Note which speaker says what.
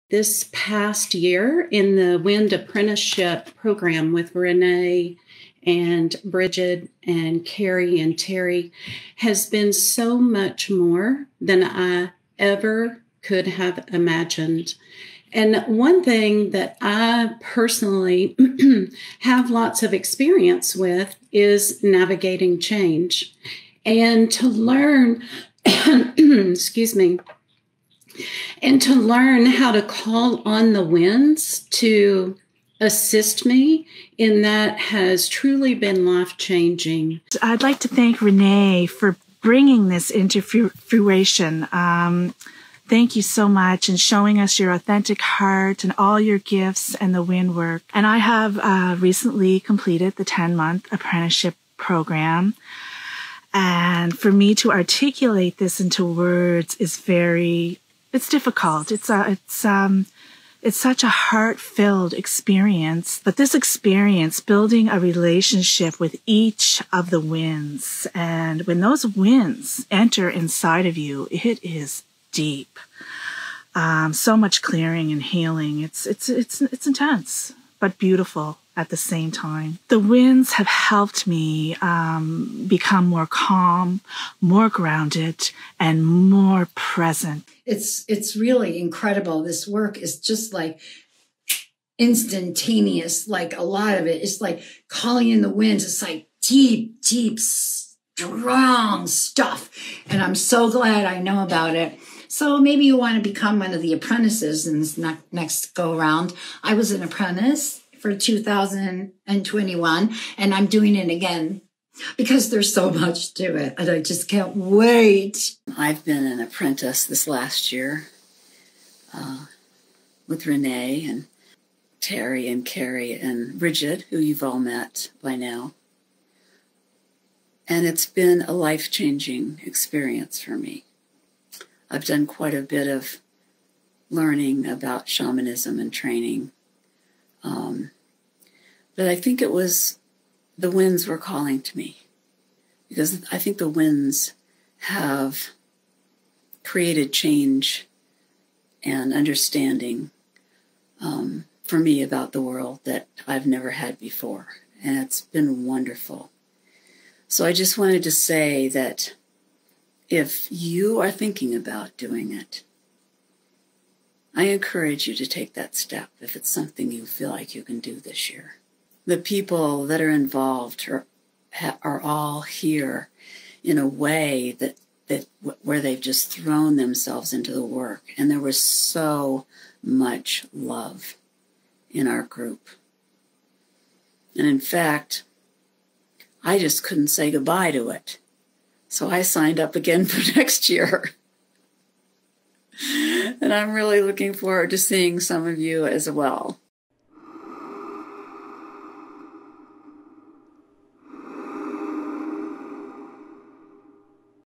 Speaker 1: This past year in the Wind Apprenticeship program with Renee and Bridget and Carrie and Terry has been so much more than I ever could have imagined. And one thing that I personally have lots of experience with is navigating change. And to learn, excuse me, and to learn how to call on the winds to assist me in that has truly been life-changing.
Speaker 2: I'd like to thank Renee for bringing this into fruition. Thank you so much, and showing us your authentic heart and all your gifts and the wind work. And I have recently completed the 10-month apprenticeship program. And for me to articulate this into words is it's difficult. It's such a heart-filled experience. But this experience, building a relationship with each of the winds, and when those winds enter inside of you, it is deep. So much clearing and healing. It's intense, but beautiful at the same time. The winds have helped me become more calm, more grounded, and more present.
Speaker 3: It's really incredible. This work is just like instantaneous. Like a lot of it is like calling in the winds. It's like deep, deep, strong stuff. And I'm so glad I know about it. So maybe you want to become one of the apprentices in this next go around. I was an apprentice for 2021, and I'm doing it again because there's so much to it, and I just can't wait.
Speaker 4: I've been an apprentice this last year with Renee and Terry and Carrie and Bridget, who you've all met by now. And it's been a life-changing experience for me. I've done quite a bit of learning about shamanism and training. But I think it was the winds were calling to me, because I think the winds have created change and understanding for me about the world that I've never had before. And it's been wonderful. So I just wanted to say that if you are thinking about doing it, I encourage you to take that step if it's something you feel like you can do this year. The people that are involved are all here in a way where they've just thrown themselves into the work. And there was so much love in our group. And in fact, I just couldn't say goodbye to it. So I signed up again for next year. And I'm really looking forward to seeing some of you as well.